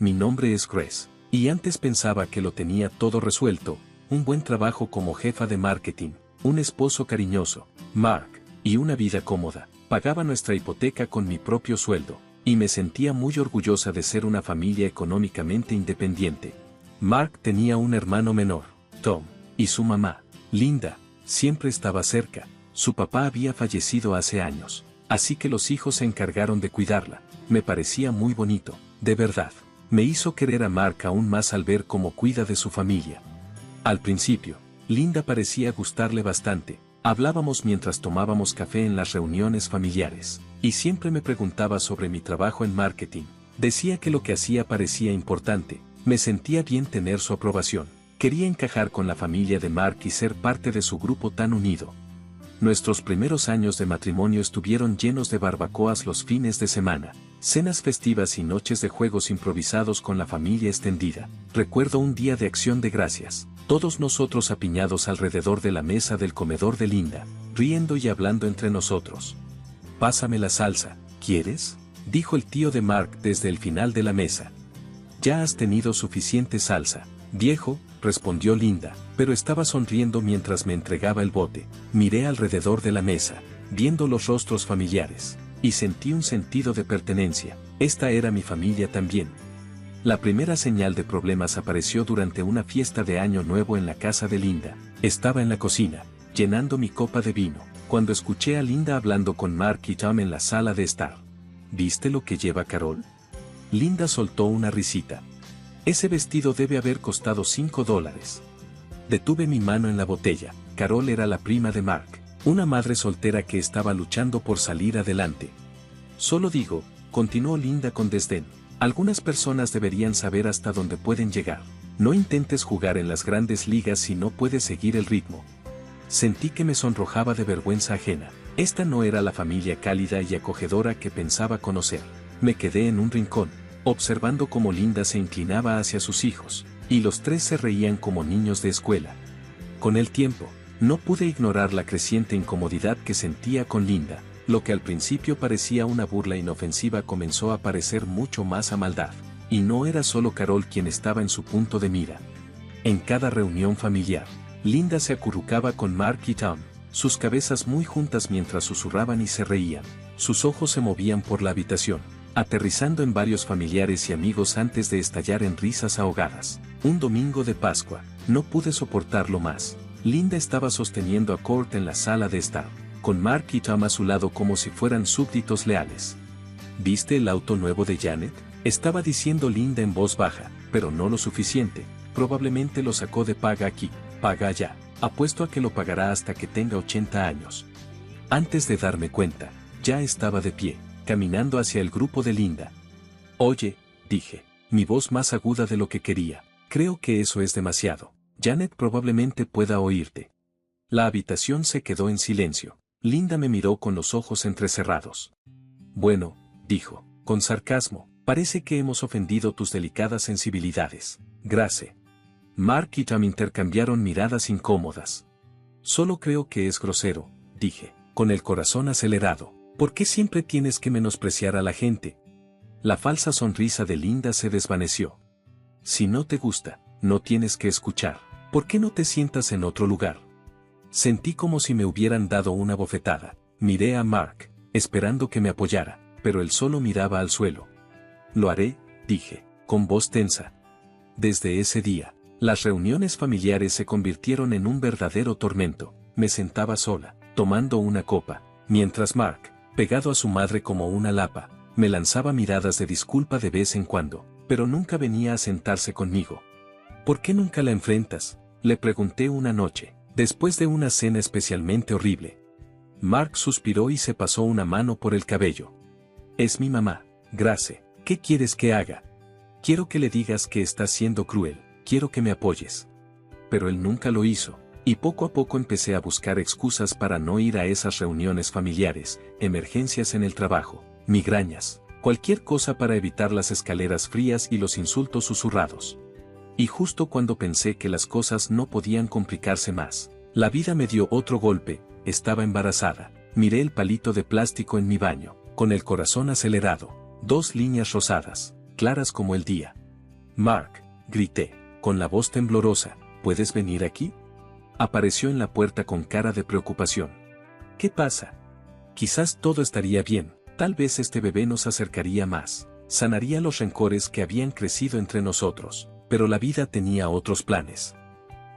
mi nombre es Grace. Y antes pensaba que lo tenía todo resuelto, un buen trabajo como jefa de marketing, un esposo cariñoso, Mark, y una vida cómoda. Pagaba nuestra hipoteca con mi propio sueldo, y me sentía muy orgullosa de ser una familia económicamente independiente. Mark tenía un hermano menor, Tom, y su mamá, Linda, siempre estaba cerca. Su papá había fallecido hace años, así que los hijos se encargaron de cuidarla. Me parecía muy bonito, de verdad. Me hizo querer a Mark aún más al ver cómo cuida de su familia. Al principio, Linda parecía gustarle bastante. Hablábamos mientras tomábamos café en las reuniones familiares, y siempre me preguntaba sobre mi trabajo en marketing. Decía que lo que hacía parecía importante. Me sentía bien tener su aprobación. Quería encajar con la familia de Mark y ser parte de su grupo tan unido. Nuestros primeros años de matrimonio estuvieron llenos de barbacoas los fines de semana, cenas festivas y noches de juegos improvisados con la familia extendida. Recuerdo un día de Acción de Gracias, todos nosotros apiñados alrededor de la mesa del comedor de Linda, riendo y hablando entre nosotros. «Pásame la salsa, ¿quieres?», dijo el tío de Mark desde el final de la mesa. «Ya has tenido suficiente salsa, viejo», respondió Linda, pero estaba sonriendo mientras me entregaba el bote. Miré alrededor de la mesa, viendo los rostros familiares, y sentí un sentido de pertenencia. Esta era mi familia también. La primera señal de problemas apareció durante una fiesta de Año Nuevo en la casa de Linda. Estaba en la cocina, llenando mi copa de vino, cuando escuché a Linda hablando con Mark y Tom en la sala de estar. «¿Viste lo que lleva Carol?». Linda soltó una risita. «Ese vestido debe haber costado $5». Detuve mi mano en la botella. Carol era la prima de Mark, una madre soltera que estaba luchando por salir adelante. «Solo digo», continuó Linda con desdén, «algunas personas deberían saber hasta dónde pueden llegar. No intentes jugar en las grandes ligas si no puedes seguir el ritmo». Sentí que me sonrojaba de vergüenza ajena. Esta no era la familia cálida y acogedora que pensaba conocer. Me quedé en un rincón, observando cómo Linda se inclinaba hacia sus hijos, y los tres se reían como niños de escuela. Con el tiempo, no pude ignorar la creciente incomodidad que sentía con Linda. Lo que al principio parecía una burla inofensiva comenzó a parecer mucho más a maldad, y no era solo Carol quien estaba en su punto de mira. En cada reunión familiar, Linda se acurrucaba con Mark y Tom, sus cabezas muy juntas mientras susurraban y se reían. Sus ojos se movían por la habitación, aterrizando en varios familiares y amigos antes de estallar en risas ahogadas. Un domingo de Pascua, no pude soportarlo más. Linda estaba sosteniendo a Kurt en la sala de estar, con Mark y Tom a su lado como si fueran súbditos leales. «¿Viste el auto nuevo de Janet?», estaba diciendo Linda en voz baja, pero no lo suficiente. «Probablemente lo sacó de paga aquí, paga allá. Apuesto a que lo pagará hasta que tenga 80 años». Antes de darme cuenta, ya estaba de pie, caminando hacia el grupo de Linda. «Oye», dije, mi voz más aguda de lo que quería, «creo que eso es demasiado. Janet probablemente pueda oírte». La habitación se quedó en silencio. Linda me miró con los ojos entrecerrados. «Bueno», dijo, con sarcasmo, «parece que hemos ofendido tus delicadas sensibilidades, Grace». Mark y Tom intercambiaron miradas incómodas. «Solo creo que es grosero», dije, con el corazón acelerado. «¿Por qué siempre tienes que menospreciar a la gente?». La falsa sonrisa de Linda se desvaneció. «Si no te gusta, no tienes que escuchar. ¿Por qué no te sientas en otro lugar?». Sentí como si me hubieran dado una bofetada. Miré a Mark, esperando que me apoyara, pero él solo miraba al suelo. «Lo haré», dije, con voz tensa. Desde ese día, las reuniones familiares se convirtieron en un verdadero tormento. Me sentaba sola, tomando una copa, mientras Mark, pegado a su madre como una lapa, me lanzaba miradas de disculpa de vez en cuando, pero nunca venía a sentarse conmigo. «¿Por qué nunca la enfrentas?», le pregunté una noche, después de una cena especialmente horrible. Mark suspiró y se pasó una mano por el cabello. «Es mi mamá, Grace, ¿qué quieres que haga? Quiero que le digas que estás siendo cruel, quiero que me apoyes». Pero él nunca lo hizo. Y poco a poco empecé a buscar excusas para no ir a esas reuniones familiares, emergencias en el trabajo, migrañas, cualquier cosa para evitar las escaleras frías y los insultos susurrados. Y justo cuando pensé que las cosas no podían complicarse más, la vida me dio otro golpe. Estaba embarazada. Miré el palito de plástico en mi baño, con el corazón acelerado. 2 líneas rosadas, claras como el día. Mark, grité, con la voz temblorosa, ¿puedes venir aquí? Apareció en la puerta con cara de preocupación. ¿Qué pasa? Quizás todo estaría bien, tal vez este bebé nos acercaría más, sanaría los rencores que habían crecido entre nosotros, pero la vida tenía otros planes.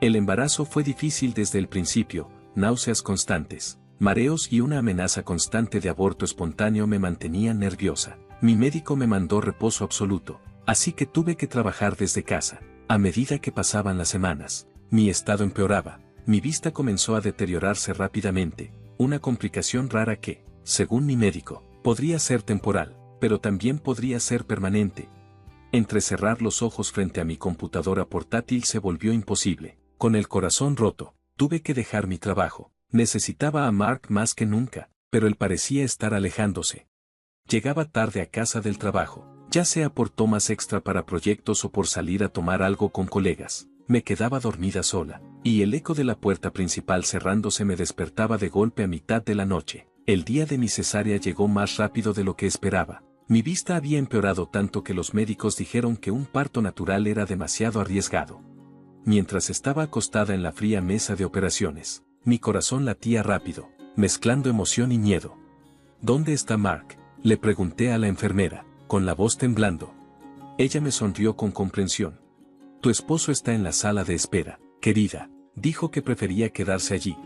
El embarazo fue difícil desde el principio, náuseas constantes, mareos y una amenaza constante de aborto espontáneo me mantenían nerviosa. Mi médico me mandó reposo absoluto, así que tuve que trabajar desde casa. A medida que pasaban las semanas, mi estado empeoraba, mi vista comenzó a deteriorarse rápidamente, una complicación rara que, según mi médico, podría ser temporal, pero también podría ser permanente. Entrecerrar los ojos frente a mi computadora portátil se volvió imposible. Con el corazón roto, tuve que dejar mi trabajo. Necesitaba a Mark más que nunca, pero él parecía estar alejándose. Llegaba tarde a casa del trabajo, ya sea por tomas extra para proyectos o por salir a tomar algo con colegas. Me quedaba dormida sola, y el eco de la puerta principal cerrándose me despertaba de golpe a mitad de la noche. El día de mi cesárea llegó más rápido de lo que esperaba. Mi vista había empeorado tanto que los médicos dijeron que un parto natural era demasiado arriesgado. Mientras estaba acostada en la fría mesa de operaciones, mi corazón latía rápido, mezclando emoción y miedo. ¿Dónde está Mark?, le pregunté a la enfermera, con la voz temblando. Ella me sonrió con comprensión. Tu esposo está en la sala de espera, querida, dijo que prefería quedarse allí.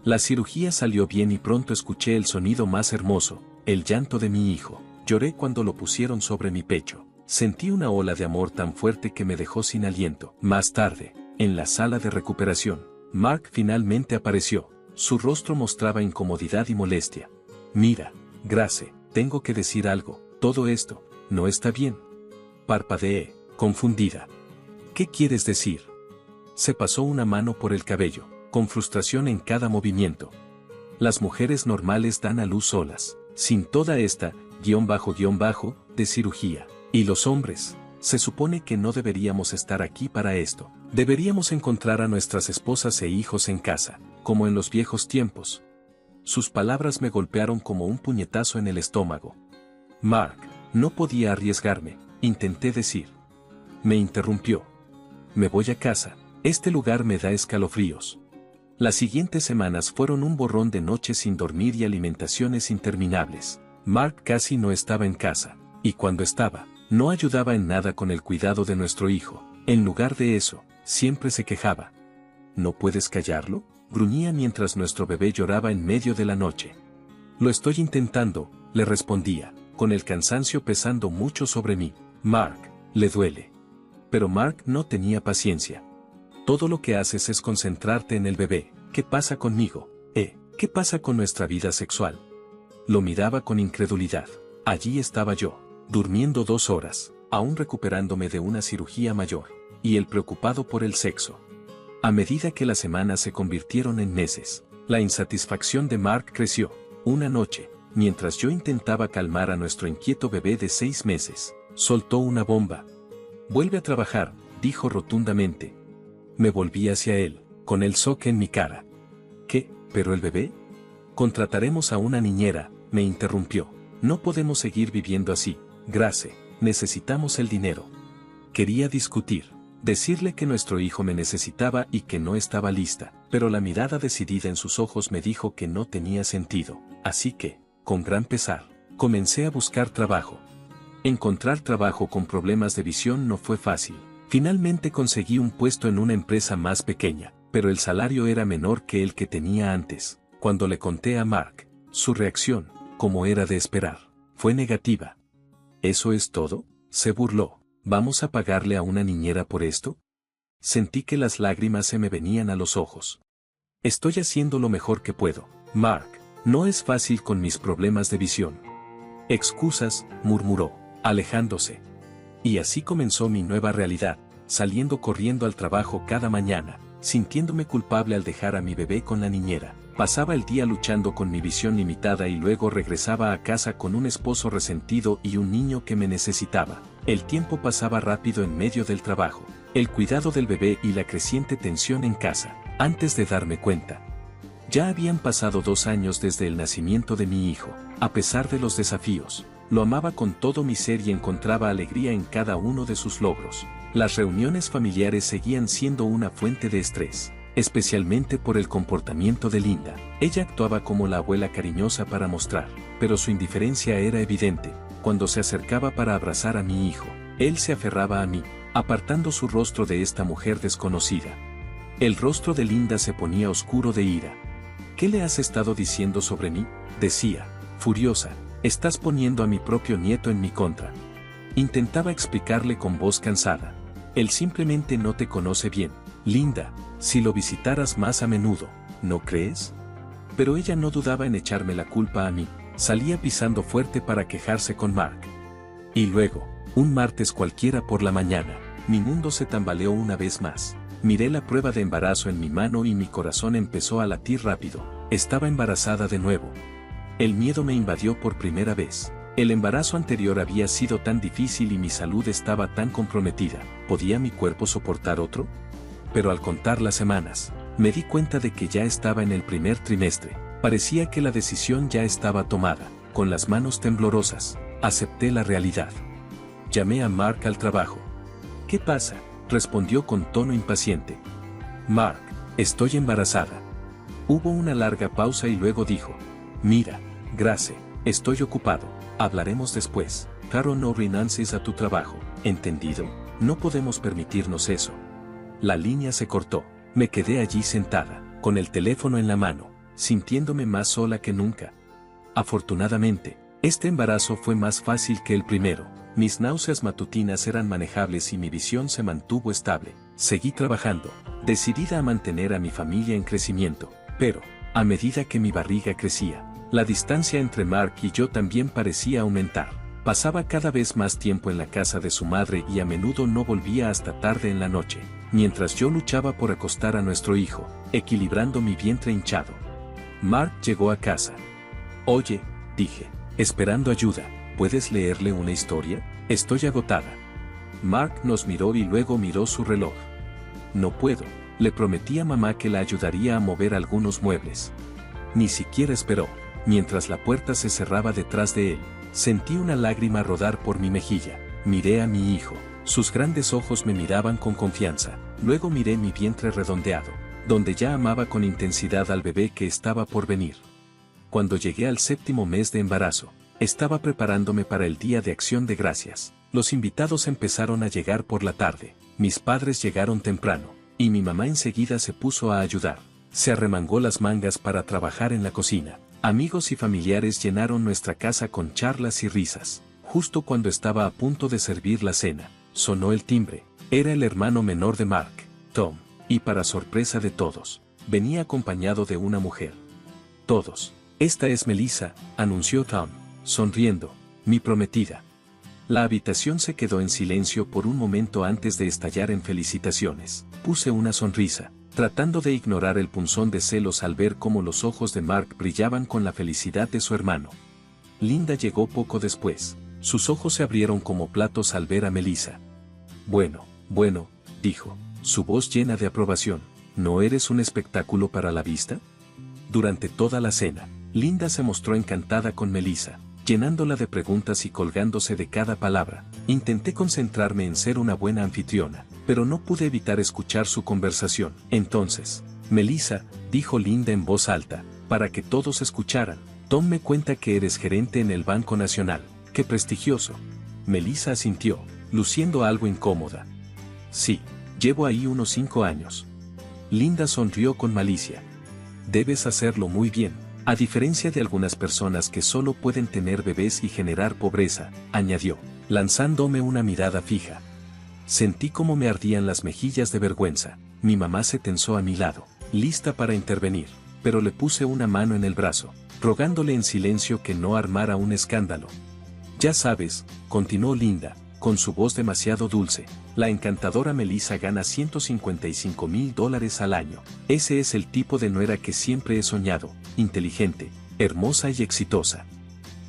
La cirugía salió bien y pronto escuché el sonido más hermoso, el llanto de mi hijo. Lloré cuando lo pusieron sobre mi pecho. Sentí una ola de amor tan fuerte que me dejó sin aliento. Más tarde, en la sala de recuperación, Mark finalmente apareció. Su rostro mostraba incomodidad y molestia. Mira, Grace, tengo que decir algo, todo esto, no está bien. Parpadeé, confundida. ¿Qué quieres decir? Se pasó una mano por el cabello, con frustración en cada movimiento. Las mujeres normales dan a luz solas, sin toda esta, de cirugía. Y los hombres, se supone que no deberíamos estar aquí para esto. Deberíamos encontrar a nuestras esposas e hijos en casa, como en los viejos tiempos. Sus palabras me golpearon como un puñetazo en el estómago. Mark, no podía arriesgarme, intenté decir. Me interrumpió. Me voy a casa, este lugar me da escalofríos. Las siguientes semanas fueron un borrón de noches sin dormir y alimentaciones interminables. Mark casi no estaba en casa, y cuando estaba, no ayudaba en nada con el cuidado de nuestro hijo. En lugar de eso, siempre se quejaba. ¿No puedes callarlo?, gruñía mientras nuestro bebé lloraba en medio de la noche. Lo estoy intentando, le respondía, con el cansancio pesando mucho sobre mí. Mark, le duele. Pero Mark no tenía paciencia. Todo lo que haces es concentrarte en el bebé. ¿Qué pasa conmigo? ¿Qué pasa con nuestra vida sexual? Lo miraba con incredulidad. Allí estaba yo, durmiendo 2 horas, aún recuperándome de una cirugía mayor, y él preocupado por el sexo. A medida que las semanas se convirtieron en meses, la insatisfacción de Mark creció. Una noche, mientras yo intentaba calmar a nuestro inquieto bebé de 6 meses, soltó una bomba. Vuelve a trabajar, dijo rotundamente. Me volví hacia él, con el soque en mi cara. ¿Qué? ¿Pero el bebé? Contrataremos a una niñera, me interrumpió. No podemos seguir viviendo así, Grace, necesitamos el dinero. Quería discutir, decirle que nuestro hijo me necesitaba y que no estaba lista, pero la mirada decidida en sus ojos me dijo que no tenía sentido, así que, con gran pesar, comencé a buscar trabajo. Encontrar trabajo con problemas de visión no fue fácil. Finalmente conseguí un puesto en una empresa más pequeña, pero el salario era menor que el que tenía antes. Cuando le conté a Mark, su reacción, como era de esperar, fue negativa. ¿Eso es todo?, se burló. ¿Vamos a pagarle a una niñera por esto? Sentí que las lágrimas se me venían a los ojos. Estoy haciendo lo mejor que puedo, Mark. No es fácil con mis problemas de visión. Excusas, murmuró, alejándose. Y así comenzó mi nueva realidad, saliendo corriendo al trabajo cada mañana, sintiéndome culpable al dejar a mi bebé con la niñera. Pasaba el día luchando con mi visión limitada y luego regresaba a casa con un esposo resentido y un niño que me necesitaba. El tiempo pasaba rápido en medio del trabajo, el cuidado del bebé y la creciente tensión en casa. Antes de darme cuenta, ya habían pasado 2 años desde el nacimiento de mi hijo. A pesar de los desafíos, Lo amaba con todo mi ser y encontraba alegría en cada uno de sus logros. Las reuniones familiares seguían siendo una fuente de estrés, especialmente por el comportamiento de Linda. Ella actuaba como la abuela cariñosa para mostrar, pero su indiferencia era evidente. Cuando se acercaba para abrazar a mi hijo, él se aferraba a mí, apartando su rostro de esta mujer desconocida. El rostro de Linda se ponía oscuro de ira. ¿Qué le has estado diciendo sobre mí?, decía, furiosa. Estás poniendo a mi propio nieto en mi contra. Intentaba explicarle con voz cansada. Él simplemente no te conoce bien, Linda, si lo visitaras más a menudo, ¿no crees? Pero ella no dudaba en echarme la culpa a mí. Salía pisando fuerte para quejarse con Mark. Y luego, un martes cualquiera por la mañana, mi mundo se tambaleó una vez más. Miré la prueba de embarazo en mi mano y mi corazón empezó a latir rápido. Estaba embarazada de nuevo. El miedo me invadió por primera vez. El embarazo anterior había sido tan difícil y mi salud estaba tan comprometida. ¿Podía mi cuerpo soportar otro? Pero al contar las semanas, me di cuenta de que ya estaba en el primer trimestre. Parecía que la decisión ya estaba tomada. Con las manos temblorosas, acepté la realidad. Llamé a Mark al trabajo. ¿Qué pasa?, respondió con tono impaciente. Mark, estoy embarazada. Hubo una larga pausa y luego dijo, mira, Grace, estoy ocupado, hablaremos después. Claro, no renuncies a tu trabajo, ¿entendido? No podemos permitirnos eso. La línea se cortó. Me quedé allí sentada, con el teléfono en la mano, sintiéndome más sola que nunca. Afortunadamente, este embarazo fue más fácil que el primero. Mis náuseas matutinas eran manejables y mi visión se mantuvo estable. Seguí trabajando, decidida a mantener a mi familia en crecimiento, pero, a medida que mi barriga crecía, la distancia entre Mark y yo también parecía aumentar. Pasaba cada vez más tiempo en la casa de su madre y a menudo no volvía hasta tarde en la noche, mientras yo luchaba por acostar a nuestro hijo, equilibrando mi vientre hinchado. Mark llegó a casa. Oye, dije, esperando ayuda, ¿puedes leerle una historia? Estoy agotada. Mark nos miró y luego miró su reloj. No puedo, le prometí a mamá que la ayudaría a mover algunos muebles. Ni siquiera esperó. Mientras la puerta se cerraba detrás de él, sentí una lágrima rodar por mi mejilla. Miré a mi hijo. Sus grandes ojos me miraban con confianza. Luego miré mi vientre redondeado, donde ya amaba con intensidad al bebé que estaba por venir. Cuando llegué al 7º mes de embarazo, estaba preparándome para el Día de Acción de Gracias. Los invitados empezaron a llegar por la tarde. Mis padres llegaron temprano, y mi mamá enseguida se puso a ayudar. Se arremangó las mangas para trabajar en la cocina. Amigos y familiares llenaron nuestra casa con charlas y risas. Justo cuando estaba a punto de servir la cena, sonó el timbre. Era el hermano menor de Mark, Tom, y para sorpresa de todos, venía acompañado de una mujer. Todos. Esta es Melissa, anunció Tom, sonriendo, mi prometida. La habitación se quedó en silencio por un momento antes de estallar en felicitaciones. Puse una sonrisa, tratando de ignorar el punzón de celos al ver cómo los ojos de Mark brillaban con la felicidad de su hermano. Linda llegó poco después. Sus ojos se abrieron como platos al ver a Melissa. Bueno, dijo, su voz llena de aprobación, ¿no eres un espectáculo para la vista? Durante toda la cena, Linda se mostró encantada con Melissa, llenándola de preguntas y colgándose de cada palabra. Intenté concentrarme en ser una buena anfitriona, pero no pude evitar escuchar su conversación. Entonces, Melissa, dijo Linda en voz alta, para que todos escucharan, Tom me cuenta que eres gerente en el Banco Nacional. ¡Qué prestigioso! Melissa asintió, luciendo algo incómoda. Sí, llevo ahí unos 5 años. Linda sonrió con malicia. Debes hacerlo muy bien. A diferencia de algunas personas que solo pueden tener bebés y generar pobreza, añadió, lanzándome una mirada fija. Sentí como me ardían las mejillas de vergüenza. Mi mamá se tensó a mi lado, lista para intervenir, pero le puse una mano en el brazo, rogándole en silencio que no armara un escándalo. Ya sabes, continuó Linda, con su voz demasiado dulce, la encantadora Melissa gana $155,000 al año. Ese es el tipo de nuera que siempre he soñado, inteligente, hermosa y exitosa.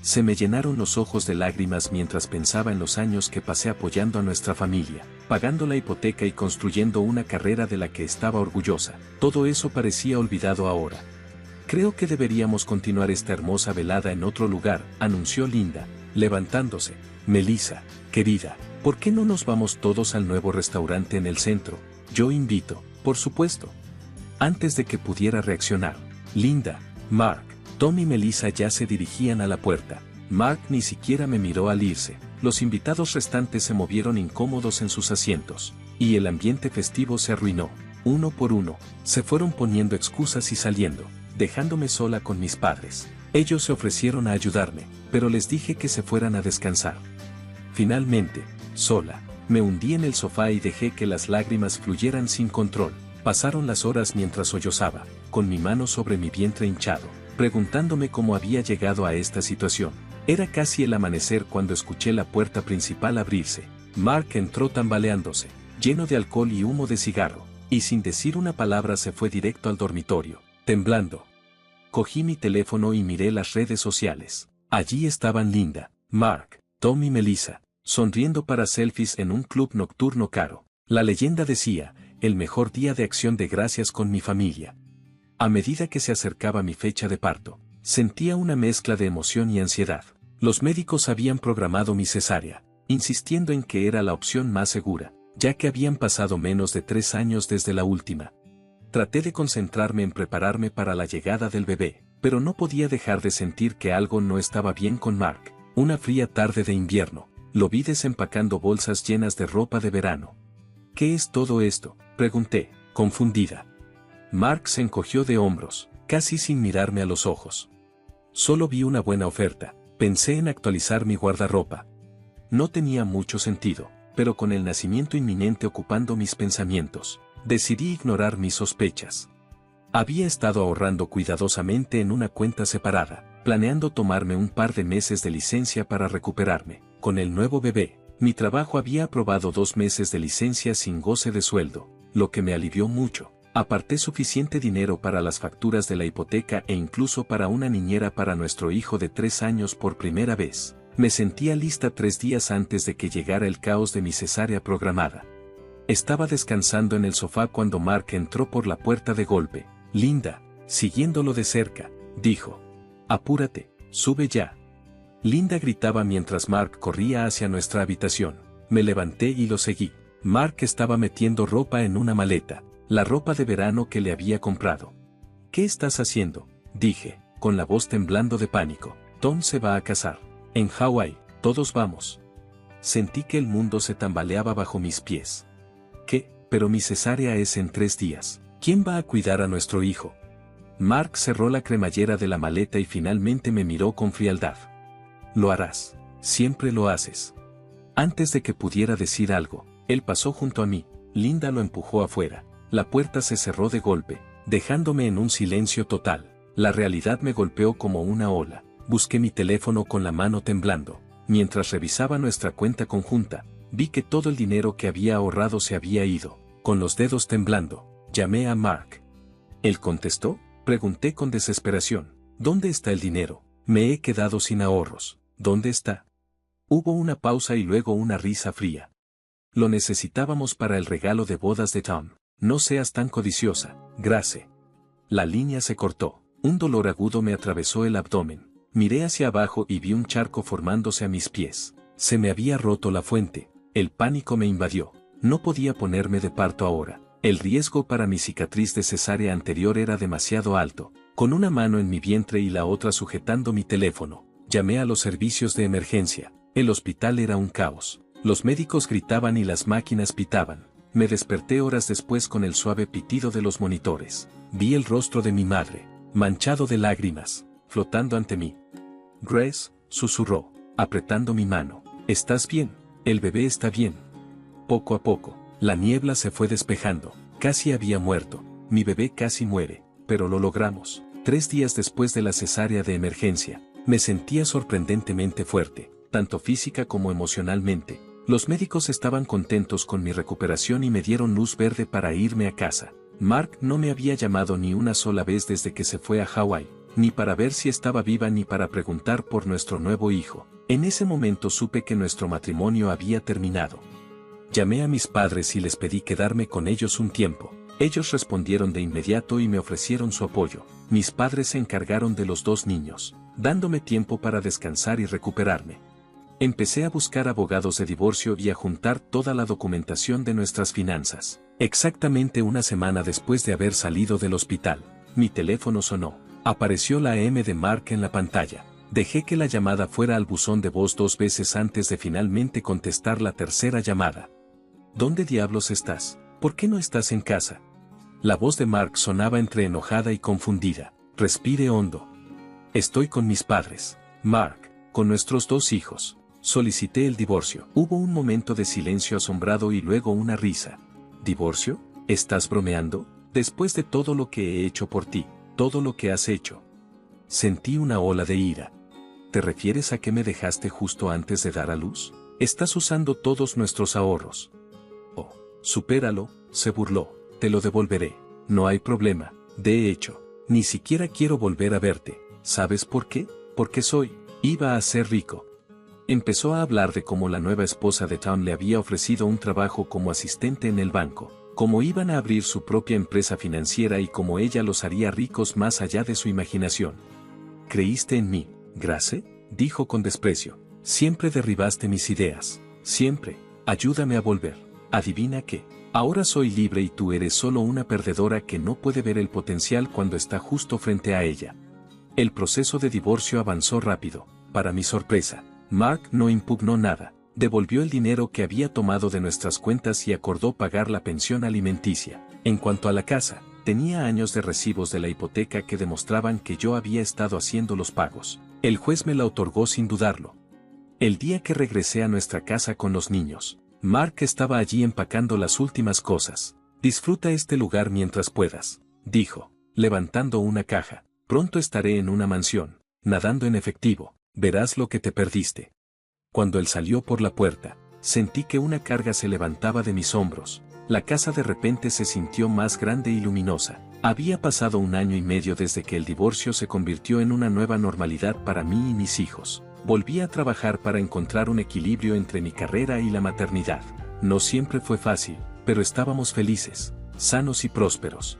Se me llenaron los ojos de lágrimas mientras pensaba en los años que pasé apoyando a nuestra familia, pagando la hipoteca y construyendo una carrera de la que estaba orgullosa. Todo eso parecía olvidado ahora. Creo que deberíamos continuar esta hermosa velada en otro lugar, anunció Linda, levantándose. Melissa, querida, ¿por qué no nos vamos todos al nuevo restaurante en el centro? Yo invito, por supuesto. Antes de que pudiera reaccionar, Linda, Mark, Tom y Melissa ya se dirigían a la puerta. Mark ni siquiera me miró al irse. Los invitados restantes se movieron incómodos en sus asientos, y el ambiente festivo se arruinó. Uno por uno, se fueron poniendo excusas y saliendo, dejándome sola con mis padres. Ellos se ofrecieron a ayudarme, pero les dije que se fueran a descansar. Finalmente, sola, me hundí en el sofá y dejé que las lágrimas fluyeran sin control. Pasaron las horas mientras sollozaba, con mi mano sobre mi vientre hinchado, preguntándome cómo había llegado a esta situación. Era casi el amanecer cuando escuché la puerta principal abrirse. Mark entró tambaleándose, lleno de alcohol y humo de cigarro, y sin decir una palabra se fue directo al dormitorio, temblando. Cogí mi teléfono y miré las redes sociales. Allí estaban Linda, Mark, Tom y Melissa, sonriendo para selfies en un club nocturno caro. La leyenda decía, el mejor día de acción de gracias con mi familia. A medida que se acercaba mi fecha de parto, sentía una mezcla de emoción y ansiedad. Los médicos habían programado mi cesárea, insistiendo en que era la opción más segura, ya que habían pasado menos de 3 años desde la última. Traté de concentrarme en prepararme para la llegada del bebé, pero no podía dejar de sentir que algo no estaba bien con Mark. Una fría tarde de invierno, lo vi desempacando bolsas llenas de ropa de verano. ¿Qué es todo esto?, pregunté, confundida. Mark se encogió de hombros, casi sin mirarme a los ojos. Solo vi una buena oferta, pensé en actualizar mi guardarropa. No tenía mucho sentido, pero con el nacimiento inminente ocupando mis pensamientos, decidí ignorar mis sospechas. Había estado ahorrando cuidadosamente en una cuenta separada, planeando tomarme un par de meses de licencia para recuperarme. Con el nuevo bebé, mi trabajo había aprobado 2 meses de licencia sin goce de sueldo, lo que me alivió mucho. Aparté suficiente dinero para las facturas de la hipoteca e incluso para una niñera para nuestro hijo de 3 años por primera vez. Me sentía lista 3 días antes de que llegara el caos de mi cesárea programada. Estaba descansando en el sofá cuando Mark entró por la puerta de golpe. Linda, siguiéndolo de cerca, dijo. Apúrate, sube ya. Linda gritaba mientras Mark corría hacia nuestra habitación. Me levanté y lo seguí. Mark estaba metiendo ropa en una maleta, la ropa de verano que le había comprado. ¿Qué estás haciendo?, dije, con la voz temblando de pánico. Tom se va a casar. En Hawái, todos vamos. Sentí que el mundo se tambaleaba bajo mis pies. ¿Qué? Pero mi cesárea es en 3 días. ¿Quién va a cuidar a nuestro hijo? Mark cerró la cremallera de la maleta y finalmente me miró con frialdad. Lo harás. Siempre lo haces. Antes de que pudiera decir algo, él pasó junto a mí. Linda lo empujó afuera. La puerta se cerró de golpe, dejándome en un silencio total. La realidad me golpeó como una ola. Busqué mi teléfono con la mano temblando. Mientras revisaba nuestra cuenta conjunta, vi que todo el dinero que había ahorrado se había ido. Con los dedos temblando, llamé a Mark. ¿Él contestó?, pregunté con desesperación. ¿Dónde está el dinero? Me he quedado sin ahorros. ¿Dónde está? Hubo una pausa y luego una risa fría. Lo necesitábamos para el regalo de bodas de Tom. No seas tan codiciosa, Grace. La línea se cortó. Un dolor agudo me atravesó el abdomen. Miré hacia abajo y vi un charco formándose a mis pies. Se me había roto la fuente. El pánico me invadió. No podía ponerme de parto ahora. El riesgo para mi cicatriz de cesárea anterior era demasiado alto. Con una mano en mi vientre y la otra sujetando mi teléfono, llamé a los servicios de emergencia. El hospital era un caos. Los médicos gritaban y las máquinas pitaban. Me desperté horas después con el suave pitido de los monitores. Vi el rostro de mi madre, manchado de lágrimas, flotando ante mí. Grace, susurró, apretando mi mano. ¿Estás bien? El bebé está bien. Poco a poco, la niebla se fue despejando. Casi había muerto. Mi bebé casi muere, pero lo logramos. 3 días después de la cesárea de emergencia, me sentía sorprendentemente fuerte, tanto física como emocionalmente. Los médicos estaban contentos con mi recuperación y me dieron luz verde para irme a casa. Mark no me había llamado ni una sola vez desde que se fue a Hawái, ni para ver si estaba viva ni para preguntar por nuestro nuevo hijo. En ese momento supe que nuestro matrimonio había terminado. Llamé a mis padres y les pedí quedarme con ellos un tiempo. Ellos respondieron de inmediato y me ofrecieron su apoyo. Mis padres se encargaron de los 2 niños, dándome tiempo para descansar y recuperarme. Empecé a buscar abogados de divorcio y a juntar toda la documentación de nuestras finanzas. Exactamente una semana después de haber salido del hospital, mi teléfono sonó. Apareció la M de Mark en la pantalla. Dejé que la llamada fuera al buzón de voz 2 veces antes de finalmente contestar la tercera llamada. ¿Dónde diablos estás? ¿Por qué no estás en casa? La voz de Mark sonaba entre enojada y confundida. Respire hondo. Estoy con mis padres, Mark, con nuestros 2 hijos. Solicité el divorcio. Hubo un momento de silencio asombrado y luego una risa. ¿Divorcio? ¿Estás bromeando? Después de todo lo que he hecho por ti, todo lo que has hecho. Sentí una ola de ira. ¿Te refieres a que me dejaste justo antes de dar a luz? Estás usando todos nuestros ahorros. Oh, supéralo, se burló. Te lo devolveré. No hay problema. De hecho, ni siquiera quiero volver a verte. ¿Sabes por qué? Porque iba a ser rico. Empezó a hablar de cómo la nueva esposa de Tom le había ofrecido un trabajo como asistente en el banco, cómo iban a abrir su propia empresa financiera y cómo ella los haría ricos más allá de su imaginación. ¿Creíste en mí, Grace?, dijo con desprecio. Siempre derribaste mis ideas. Siempre. Ayúdame a volver. Adivina qué. Ahora soy libre y tú eres solo una perdedora que no puede ver el potencial cuando está justo frente a ella. El proceso de divorcio avanzó rápido. Para mi sorpresa, Mark no impugnó nada, devolvió el dinero que había tomado de nuestras cuentas y acordó pagar la pensión alimenticia. En cuanto a la casa, tenía años de recibos de la hipoteca que demostraban que yo había estado haciendo los pagos. El juez me la otorgó sin dudarlo. El día que regresé a nuestra casa con los niños, Mark estaba allí empacando las últimas cosas. Disfruta este lugar mientras puedas, dijo, levantando una caja. Pronto estaré en una mansión, nadando en efectivo. Verás lo que te perdiste. Cuando él salió por la puerta, sentí que una carga se levantaba de mis hombros. La casa de repente se sintió más grande y luminosa. Había pasado 1 año y medio desde que el divorcio se convirtió en una nueva normalidad para mí y mis hijos. Volví a trabajar para encontrar un equilibrio entre mi carrera y la maternidad. No siempre fue fácil, pero estábamos felices, sanos y prósperos.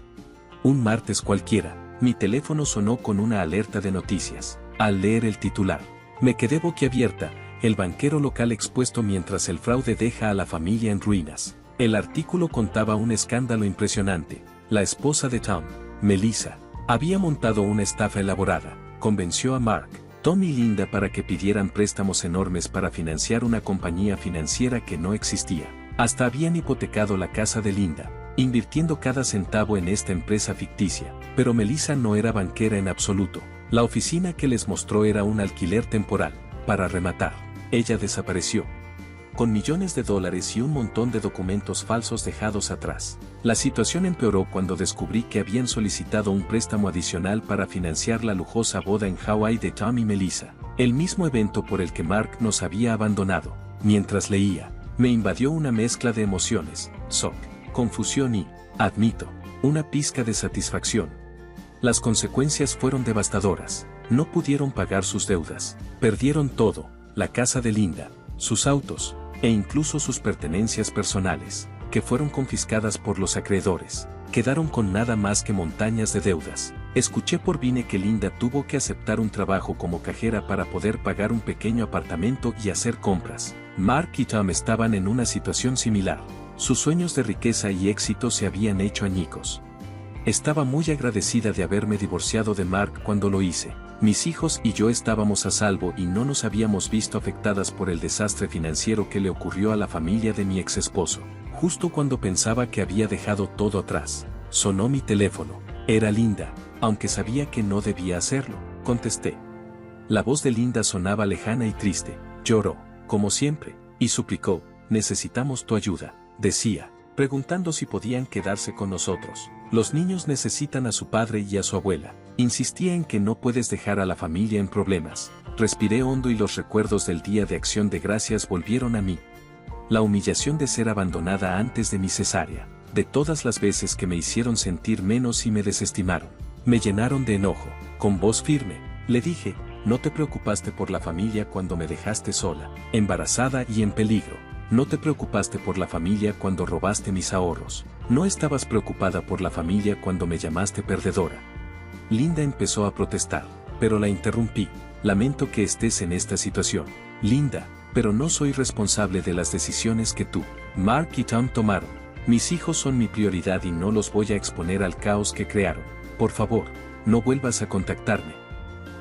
Un martes cualquiera, mi teléfono sonó con una alerta de noticias. Al leer el titular, me quedé boquiabierta, el banquero local expuesto mientras el fraude deja a la familia en ruinas. El artículo contaba un escándalo impresionante. La esposa de Tom, Melissa, había montado una estafa elaborada, convenció a Mark, Tom y Linda para que pidieran préstamos enormes para financiar una compañía financiera que no existía. Hasta habían hipotecado la casa de Linda, invirtiendo cada centavo en esta empresa ficticia. Pero Melissa no era banquera en absoluto. La oficina que les mostró era un alquiler temporal. Para rematar, ella desapareció. Con millones de dólares y un montón de documentos falsos dejados atrás. La situación empeoró cuando descubrí que habían solicitado un préstamo adicional para financiar la lujosa boda en Hawái de Tom y Melissa. El mismo evento por el que Mark nos había abandonado. Mientras leía, me invadió una mezcla de emociones, shock, confusión y, admito, una pizca de satisfacción. Las consecuencias fueron devastadoras. No pudieron pagar sus deudas. Perdieron todo, la casa de Linda, sus autos, e incluso sus pertenencias personales, que fueron confiscadas por los acreedores. Quedaron con nada más que montañas de deudas. Escuché por Vine que Linda tuvo que aceptar un trabajo como cajera para poder pagar un pequeño apartamento y hacer compras. Mark y Tom estaban en una situación similar. Sus sueños de riqueza y éxito se habían hecho añicos. Estaba muy agradecida de haberme divorciado de Mark cuando lo hice. Mis hijos y yo estábamos a salvo y no nos habíamos visto afectadas por el desastre financiero que le ocurrió a la familia de mi ex esposo. Justo cuando pensaba que había dejado todo atrás, sonó mi teléfono. Era Linda, aunque sabía que no debía hacerlo. Contesté. La voz de Linda sonaba lejana y triste. Lloró, como siempre, y suplicó, necesitamos tu ayuda, decía, preguntando si podían quedarse con nosotros. Los niños necesitan a su padre y a su abuela. Insistía en que no puedes dejar a la familia en problemas. Respiré hondo y los recuerdos del Día de Acción de Gracias volvieron a mí. La humillación de ser abandonada antes de mi cesárea, de todas las veces que me hicieron sentir menos y me desestimaron, me llenaron de enojo. Con voz firme, le dije, no te preocupaste por la familia cuando me dejaste sola, embarazada y en peligro. No te preocupaste por la familia cuando robaste mis ahorros. No estabas preocupada por la familia cuando me llamaste perdedora. Linda empezó a protestar, pero la interrumpí. Lamento que estés en esta situación. Linda, pero no soy responsable de las decisiones que tú, Mark y Tom tomaron. Mis hijos son mi prioridad y no los voy a exponer al caos que crearon. Por favor, no vuelvas a contactarme.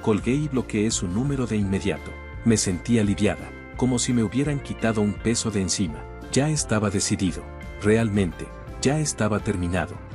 Colgué y bloqueé su número de inmediato. Me sentí aliviada, como si me hubieran quitado un peso de encima. Ya estaba decidido. Realmente, ya estaba terminado.